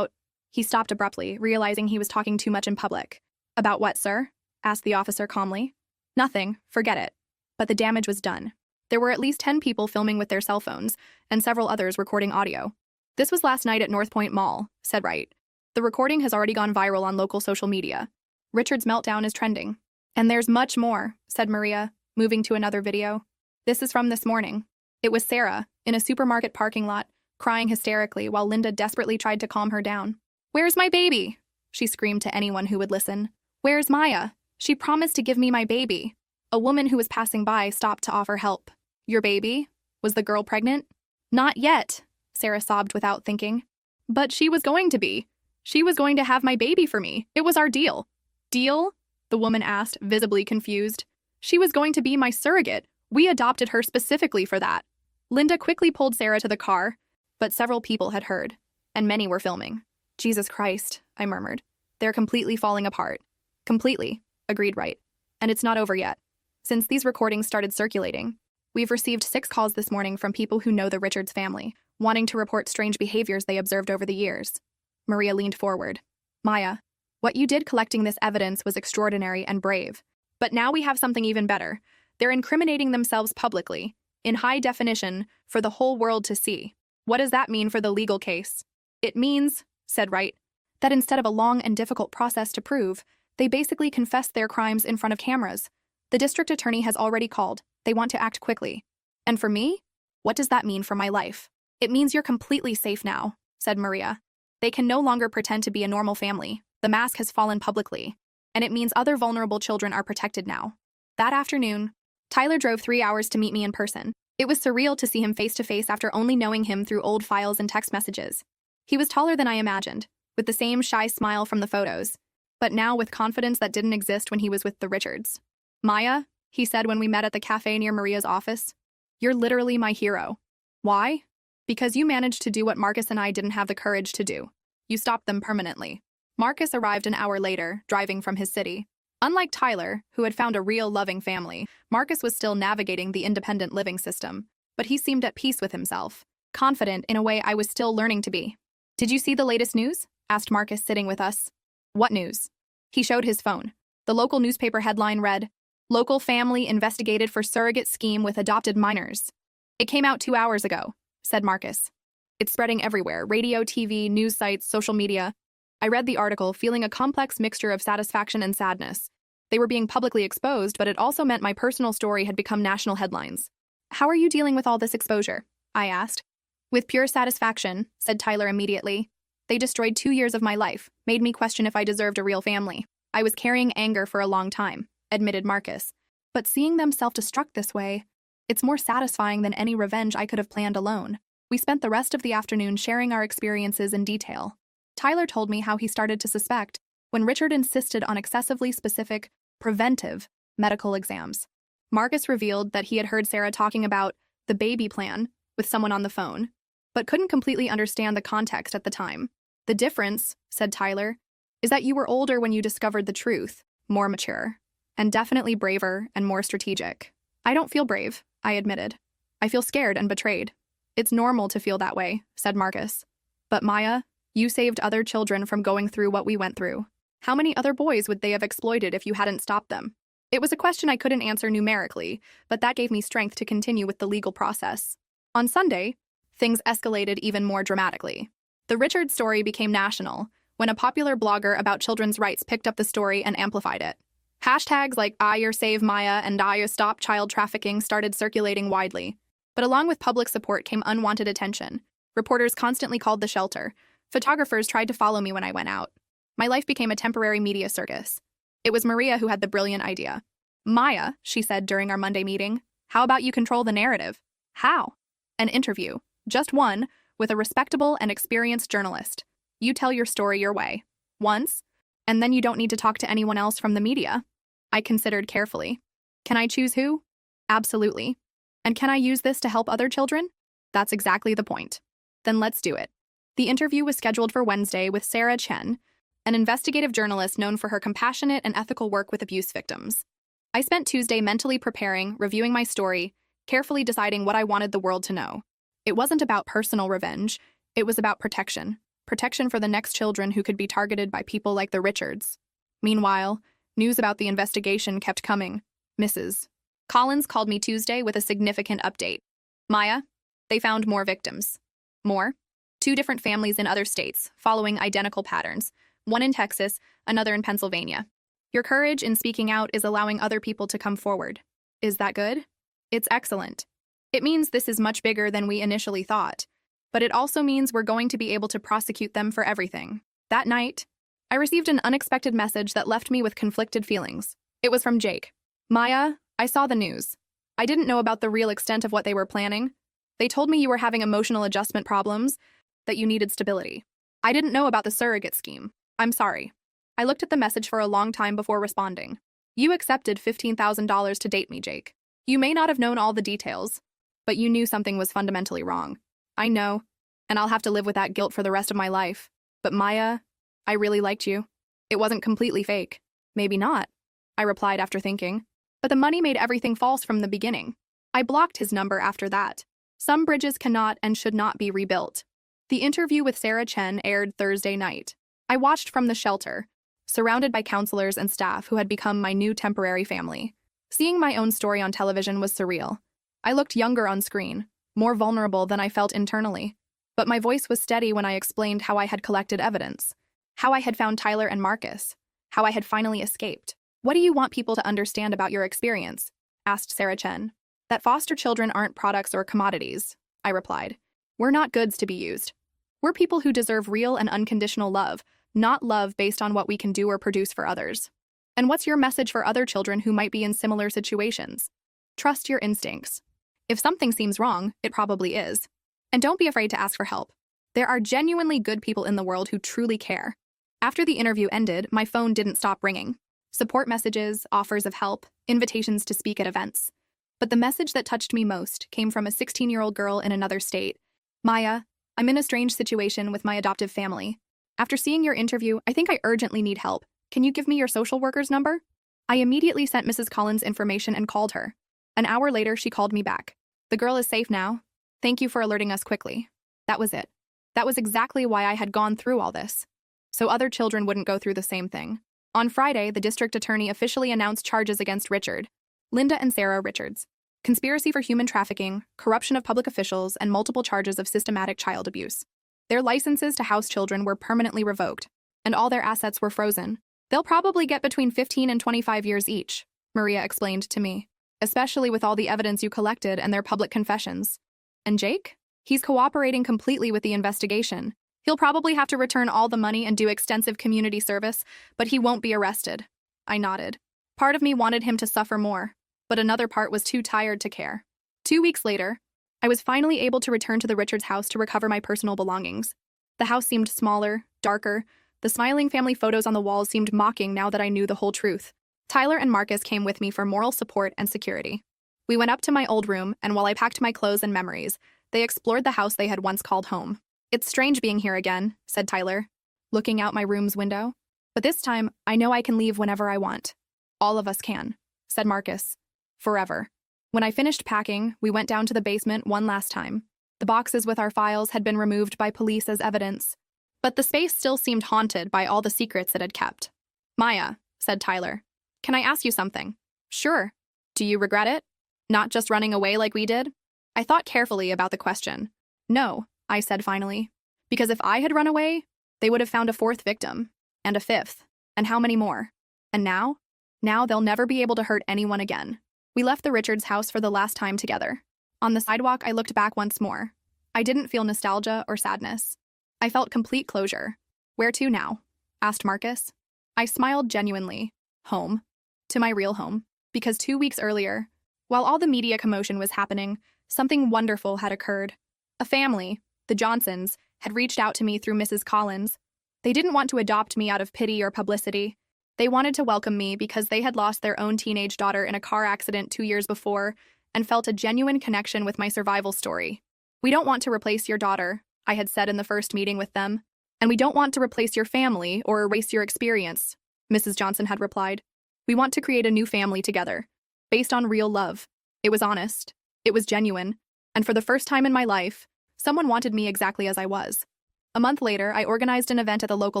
He stopped abruptly, realizing he was talking too much in public. About what, sir? Asked the officer calmly. Nothing, forget it. But the damage was done. There were at least 10 people filming with their cell phones, and several others recording audio. This was last night at North Point Mall, said Wright. The recording has already gone viral on local social media. Richard's meltdown is trending. And there's much more, said Maria, moving to another video. This is from this morning. It was Sarah, in a supermarket parking lot, crying hysterically while Linda desperately tried to calm her down. Where's my baby? She screamed to anyone who would listen. Where's Maya? She promised to give me my baby. A woman who was passing by stopped to offer help. Your baby? Was the girl pregnant? Not yet, Sarah sobbed without thinking. But she was going to be. She was going to have my baby for me. It was our deal. Deal? The woman asked, visibly confused. She was going to be my surrogate. We adopted her specifically for that. Linda quickly pulled Sarah to the car, but several people had heard, and many were filming. Jesus Christ, I murmured. They're completely falling apart. Completely, agreed Wright. And it's not over yet. Since these recordings started circulating, we've received 6 calls this morning from people who know the Richards family, wanting to report strange behaviors they observed over the years. Maria leaned forward. Maya, what you did collecting this evidence was extraordinary and brave. But now we have something even better. They're incriminating themselves publicly, in high definition, for the whole world to see. What does that mean for the legal case? It means, said Wright, that instead of a long and difficult process to prove, they basically confessed their crimes in front of cameras. The district attorney has already called. They want to act quickly. And for me? What does that mean for my life? It means you're completely safe now, said Maria. They can no longer pretend to be a normal family. The mask has fallen publicly. and it means other vulnerable children are protected now. That afternoon, Tyler drove 3 hours to meet me in person. It was surreal to see him face to face after only knowing him through old files and text messages. He was taller than I imagined, with the same shy smile from the photos, but now with confidence that didn't exist when he was with the Richards. "Maya," he said when we met at the cafe near Maria's office, "you're literally my hero." "Why?" "Because you managed to do what Marcus and I didn't have the courage to do. You stopped them permanently." Marcus arrived an hour later, driving from his city. Unlike Tyler, who had found a real loving family, Marcus was still navigating the independent living system, but he seemed at peace with himself, confident in a way I was still learning to be. "Did you see the latest news?" asked Marcus, sitting with us. "What news?" He showed his phone. The local newspaper headline read, "Local family investigated for surrogate scheme with adopted minors." "It came out 2 hours ago," said Marcus. "It's spreading everywhere, radio, TV, news sites, social media." I read the article, feeling a complex mixture of satisfaction and sadness. They were being publicly exposed, but it also meant my personal story had become national headlines. "How are you dealing with all this exposure?" I asked. "With pure satisfaction," said Tyler immediately. "They destroyed 2 years of my life, made me question if I deserved a real family. I was carrying anger for a long time," admitted Marcus. "But seeing them self-destruct this way, it's more satisfying than any revenge I could have planned alone." We spent the rest of the afternoon sharing our experiences in detail. Tyler told me how he started to suspect when Richard insisted on excessively specific, preventive medical exams. Marcus revealed that he had heard Sarah talking about the baby plan with someone on the phone, but couldn't completely understand the context at the time. "The difference," said Tyler, "is that you were older when you discovered the truth, more mature, and definitely braver and more strategic." "I don't feel brave," I admitted. "I feel scared and betrayed." "It's normal to feel that way," said Marcus. "But Maya, you saved other children from going through what we went through. How many other boys would they have exploited if you hadn't stopped them?" It was a question I couldn't answer numerically, but that gave me strength to continue with the legal process. On Sunday, things escalated even more dramatically. The Richard story became national when a popular blogger about children's rights picked up the story and amplified it. Hashtags like #IYourSaveMaya and #IYourStopChildTrafficking started circulating widely. But along with public support came unwanted attention. Reporters constantly called the shelter. Photographers tried to follow me when I went out. My life became a temporary media circus. It was Maria who had the brilliant idea. "Maya," she said during our Monday meeting, "how about you control the narrative?" "How?" "An interview. Just one, with a respectable and experienced journalist. You tell your story your way. Once, and then you don't need to talk to anyone else from the media." I considered carefully. "Can I choose who?" "Absolutely. And can I use this to help other children?" "That's exactly the point." "Then let's do it." The interview was scheduled for Wednesday with Sarah Chen, an investigative journalist known for her compassionate and ethical work with abuse victims. I spent Tuesday mentally preparing, reviewing my story, carefully deciding what I wanted the world to know. It wasn't about personal revenge, it was about protection. Protection for the next children who could be targeted by people like the Richards. Meanwhile, news about the investigation kept coming. Mrs. Collins called me Tuesday with a significant update. "Maya, they found more victims." "More?" "2 different families in other states, following identical patterns. One in Texas, another in Pennsylvania. Your courage in speaking out is allowing other people to come forward." "Is that good?" "It's excellent. It means this is much bigger than we initially thought. But it also means we're going to be able to prosecute them for everything." That night, I received an unexpected message that left me with conflicted feelings. It was from Jake. "Maya, I saw the news. I didn't know about the real extent of what they were planning. They told me you were having emotional adjustment problems, that you needed stability. I didn't know about the surrogate scheme. I'm sorry." I looked at the message for a long time before responding. "You accepted $15,000 to date me, Jake. You may not have known all the details, but you knew something was fundamentally wrong." "I know, and I'll have to live with that guilt for the rest of my life. But Maya, I really liked you. It wasn't completely fake." "Maybe not," I replied after thinking. "But the money made everything false from the beginning." I blocked his number after that. Some bridges cannot and should not be rebuilt. The interview with Sarah Chen aired Thursday night. I watched from the shelter, surrounded by counselors and staff who had become my new temporary family. Seeing my own story on television was surreal. I looked younger on screen, more vulnerable than I felt internally. But my voice was steady when I explained how I had collected evidence, how I had found Tyler and Marcus, how I had finally escaped. "What do you want people to understand about your experience?" asked Sarah Chen. "That foster children aren't products or commodities," I replied. "We're not goods to be used. We're people who deserve real and unconditional love, not love based on what we can do or produce for others." And what's your message for other children who might be in similar situations? Trust your instincts. If something seems wrong, it probably is. And don't be afraid to ask for help. There are genuinely good people in the world who truly care. After the interview ended, my phone didn't stop ringing. Support messages, offers of help, invitations to speak at events. But the message that touched me most came from a 16-year-old girl in another state. Maya, I'm in a strange situation with my adoptive family. After seeing your interview, I think I urgently need help. Can you give me your social worker's number? I immediately sent Mrs. Collins information and called her. An hour later, she called me back. The girl is safe now. Thank you for alerting us quickly. That was it. That was exactly why I had gone through all this. So other children wouldn't go through the same thing. On Friday, the district attorney officially announced charges against Richard, Linda and Sarah Richards. Conspiracy for human trafficking, corruption of public officials, and multiple charges of systematic child abuse. Their licenses to house children were permanently revoked, and all their assets were frozen. They'll probably get between 15 and 25 years each, Maria explained to me, especially with all the evidence you collected and their public confessions. And Jake? He's cooperating completely with the investigation. He'll probably have to return all the money and do extensive community service, but he won't be arrested. I nodded. Part of me wanted him to suffer more, but another part was too tired to care. 2 weeks later, I was finally able to return to the Richards house to recover my personal belongings. The house seemed smaller, darker. The smiling family photos on the walls seemed mocking now that I knew the whole truth. Tyler and Marcus came with me for moral support and security. We went up to my old room, and while I packed my clothes and memories, they explored the house they had once called home. It's strange being here again, said Tyler, looking out my room's window. But this time, I know I can leave whenever I want. All of us can, said Marcus. Forever. When I finished packing, we went down to the basement one last time. The boxes with our files had been removed by police as evidence, but the space still seemed haunted by all the secrets it had kept. Maya, said Tyler, can I ask you something? Sure. Do you regret it? Not just running away like we did? I thought carefully about the question. No, I said finally, because if I had run away, they would have found a fourth victim, and a fifth, and how many more? And now? Now they'll never be able to hurt anyone again. We left the Richards house for the last time together. On the sidewalk, I looked back once more. I didn't feel nostalgia or sadness. I felt complete closure. Where to now? Asked Marcus. I smiled genuinely. Home. To my real home. Because 2 weeks earlier, while all the media commotion was happening, something wonderful had occurred. A family, the Johnsons, had reached out to me through Mrs. Collins. They didn't want to adopt me out of pity or publicity. They wanted to welcome me because they had lost their own teenage daughter in a car accident 2 years before and felt a genuine connection with my survival story. We don't want to replace your daughter, I had said in the first meeting with them. And we don't want to replace your family or erase your experience, Mrs. Johnson had replied. We want to create a new family together, based on real love. It was honest. It was genuine. And for the first time in my life, someone wanted me exactly as I was. A month later, I organized an event at the local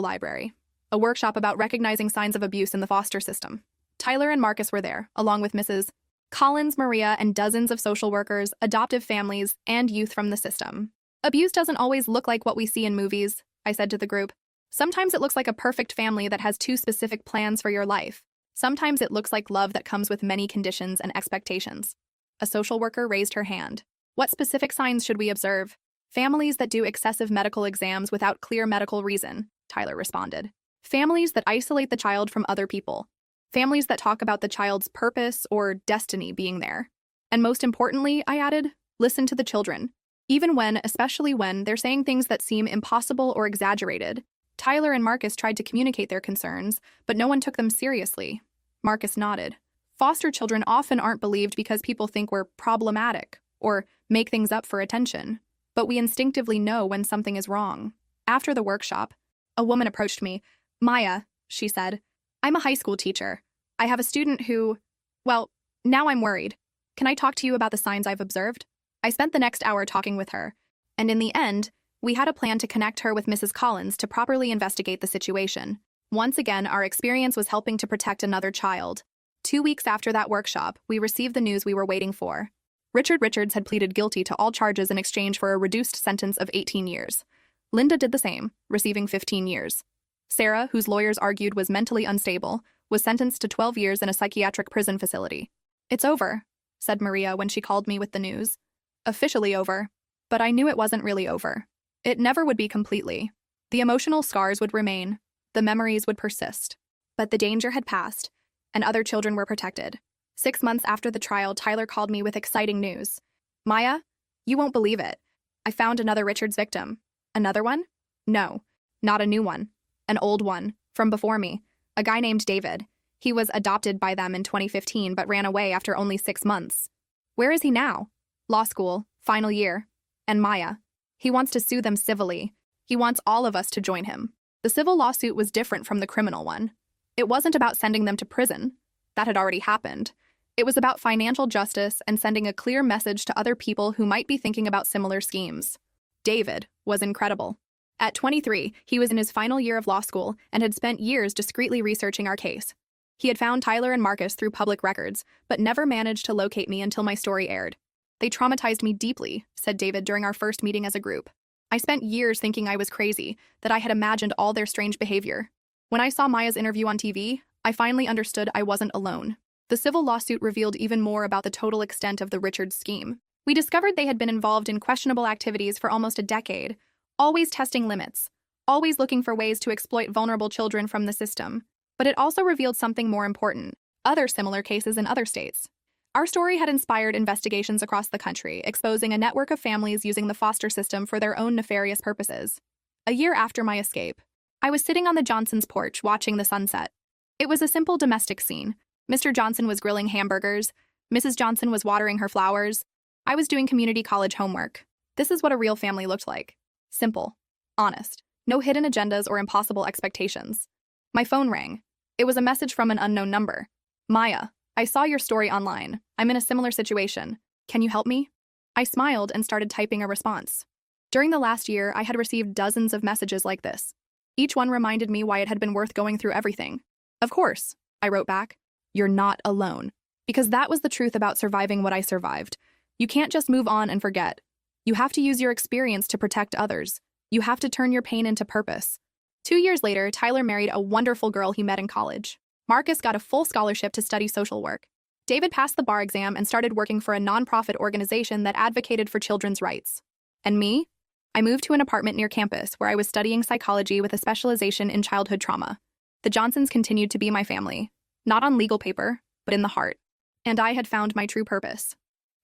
library, a workshop about recognizing signs of abuse in the foster system. Tyler and Marcus were there, along with Mrs. Collins, Maria, and dozens of social workers, adoptive families, and youth from the system. Abuse doesn't always look like what we see in movies, I said to the group. Sometimes it looks like a perfect family that has 2 specific plans for your life. Sometimes it looks like love that comes with many conditions and expectations. A social worker raised her hand. What specific signs should we observe? Families that do excessive medical exams without clear medical reason, Tyler responded. Families that isolate the child from other people. Families that talk about the child's purpose or destiny being there. And most importantly, I added, listen to the children. Even when, especially when, they're saying things that seem impossible or exaggerated. Tyler and Marcus tried to communicate their concerns, but no one took them seriously. Marcus nodded. Foster children often aren't believed because people think we're problematic or make things up for attention. But we instinctively know when something is wrong. After the workshop, a woman approached me. Maya, she said, I'm a high school teacher. I have a student who, well, now I'm worried. Can I talk to you about the signs I've observed? I spent the next hour talking with her, and in the end, we had a plan to connect her with Mrs. Collins to properly investigate the situation. Once again, our experience was helping to protect another child. 2 weeks after that workshop, we received the news we were waiting for. Richard Richards had pleaded guilty to all charges in exchange for a reduced sentence of 18 years. Linda did the same, receiving 15 years. Sarah, whose lawyers argued was mentally unstable, was sentenced to 12 years in a psychiatric prison facility. It's over, said Maria when she called me with the news. Officially over, but I knew it wasn't really over. It never would be completely. The emotional scars would remain. The memories would persist. But the danger had passed, and other children were protected. 6 months after the trial, Tyler called me with exciting news. Maya, you won't believe it. I found another Richards victim. Another one? No, not a new one. An old one, from before me. A guy named David. He was adopted by them in 2015 but ran away after only 6 months. Where is he now? Law school, final year. And Maya. He wants to sue them civilly. He wants all of us to join him. The civil lawsuit was different from the criminal one. It wasn't about sending them to prison. That had already happened. It was about financial justice and sending a clear message to other people who might be thinking about similar schemes. David was incredible. At 23, he was in his final year of law school and had spent years discreetly researching our case. He had found Tyler and Marcus through public records, but never managed to locate me until my story aired. They traumatized me deeply, said David during our first meeting as a group. I spent years thinking I was crazy, that I had imagined all their strange behavior. When I saw Maya's interview on TV, I finally understood I wasn't alone. The civil lawsuit revealed even more about the total extent of the Richards scheme. We discovered they had been involved in questionable activities for almost a decade, always testing limits, always looking for ways to exploit vulnerable children from the system. But it also revealed something more important: other similar cases in other states. Our story had inspired investigations across the country, exposing a network of families using the foster system for their own nefarious purposes. A year after my escape, I was sitting on the Johnsons' porch watching the sunset. It was a simple domestic scene. Mr. Johnson was grilling hamburgers. Mrs. Johnson was watering her flowers. I was doing community college homework. This is what a real family looked like. Simple. Honest. No hidden agendas or impossible expectations. My phone rang. It was a message from an unknown number. Maya, I saw your story online. I'm in a similar situation. Can you help me? I smiled and started typing a response. During the last year, I had received dozens of messages like this. Each one reminded me why it had been worth going through everything. Of course, I wrote back. You're not alone. Because that was the truth about surviving what I survived. You can't just move on and forget. You have to use your experience to protect others. You have to turn your pain into purpose. 2 years later, Tyler married a wonderful girl he met in college. Marcus got a full scholarship to study social work. David passed the bar exam and started working for a nonprofit organization that advocated for children's rights. And me? I moved to an apartment near campus where I was studying psychology with a specialization in childhood trauma. The Johnsons continued to be my family, not on legal paper, but in the heart. And I had found my true purpose.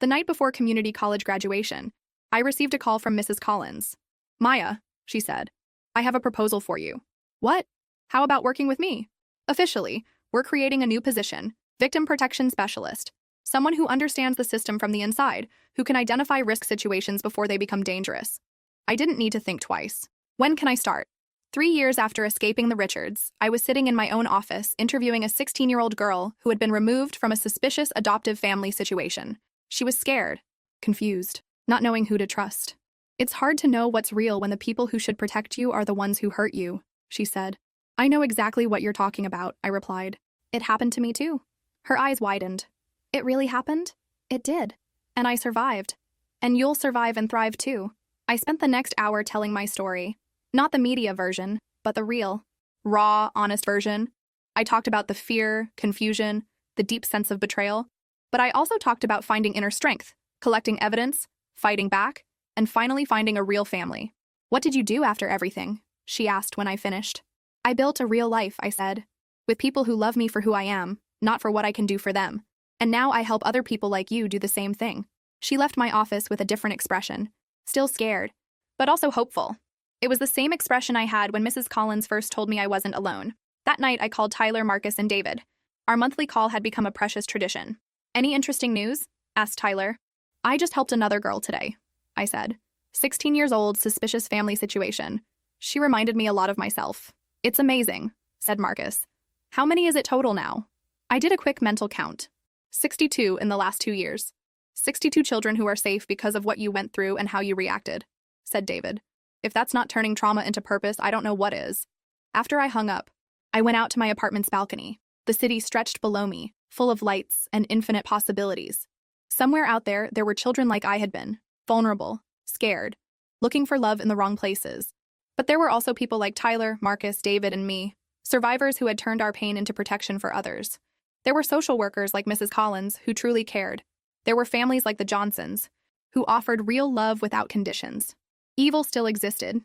The night before community college graduation, I received a call from Mrs. Collins. Maya, she said, I have a proposal for you. What? How about working with me? Officially, we're creating a new position, victim protection specialist, someone who understands the system from the inside, who can identify risk situations before they become dangerous. I didn't need to think twice. When can I start? 3 years after escaping the Richards, I was sitting in my own office interviewing a 16-year-old girl who had been removed from a suspicious adoptive family situation. She was scared, confused, not knowing who to trust. It's hard to know what's real when the people who should protect you are the ones who hurt you, she said. I know exactly what you're talking about, I replied. It happened to me too. Her eyes widened. It really happened? It did. And I survived. And you'll survive and thrive too. I spent the next hour telling my story. Not the media version, but the real, raw, honest version. I talked about the fear, confusion, the deep sense of betrayal. But I also talked about finding inner strength, collecting evidence, fighting back, and finally finding a real family. What did you do after everything? She asked when I finished. I built a real life, I said, with people who love me for who I am, not for what I can do for them. And now I help other people like you do the same thing. She left my office with a different expression, still scared, but also hopeful. It was the same expression I had when Mrs. Collins first told me I wasn't alone. That night, I called Tyler, Marcus, and David. Our monthly call had become a precious tradition. Any interesting news? Asked Tyler. I just helped another girl today, I said. 16 years old, suspicious family situation. She reminded me a lot of myself. It's amazing, said Marcus. How many is it total now? I did a quick mental count. 62 in the last 2 years. 62 children who are safe because of what you went through and how you reacted, said David. If that's not turning trauma into purpose, I don't know what is. After I hung up, I went out to my apartment's balcony. The city stretched below me, full of lights and infinite possibilities. Somewhere out there, there were children like I had been, vulnerable, scared, looking for love in the wrong places. But there were also people like Tyler, Marcus, David, and me, survivors who had turned our pain into protection for others. There were social workers like Mrs. Collins, who truly cared. There were families like the Johnsons, who offered real love without conditions. Evil still existed.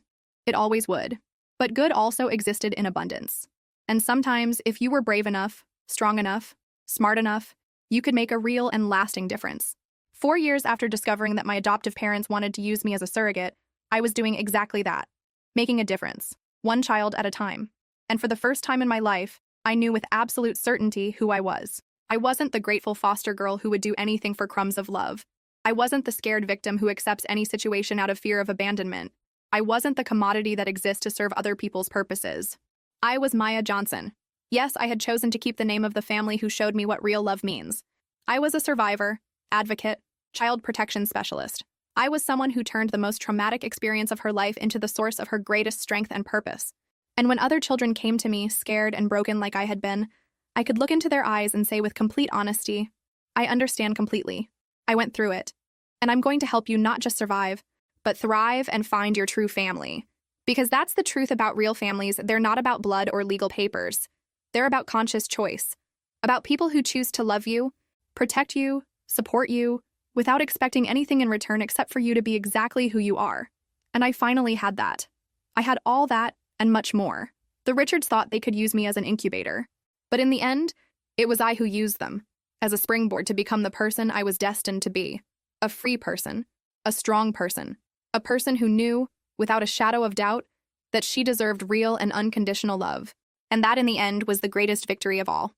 It always would. But good also existed in abundance. And sometimes, if you were brave enough, strong enough, smart enough, you could make a real and lasting difference. 4 years after discovering that my adoptive parents wanted to use me as a surrogate, I was doing exactly that, making a difference, one child at a time. And for the first time in my life, I knew with absolute certainty who I was. I wasn't the grateful foster girl who would do anything for crumbs of love. I wasn't the scared victim who accepts any situation out of fear of abandonment. I wasn't the commodity that exists to serve other people's purposes. I was Maya Johnson. Yes, I had chosen to keep the name of the family who showed me what real love means. I was a survivor, advocate, child protection specialist. I was someone who turned the most traumatic experience of her life into the source of her greatest strength and purpose. And when other children came to me, scared and broken like I had been, I could look into their eyes and say with complete honesty, I understand completely. I went through it. And I'm going to help you not just survive, but thrive and find your true family. Because that's the truth about real families. They're not about blood or legal papers. They're about conscious choice. About people who choose to love you, protect you, support you, without expecting anything in return except for you to be exactly who you are. And I finally had that. I had all that and much more. The Richards thought they could use me as an incubator. But in the end, it was I who used them as a springboard to become the person I was destined to be. A free person, a strong person, a person who knew, without a shadow of doubt, that she deserved real and unconditional love. And that in the end was the greatest victory of all.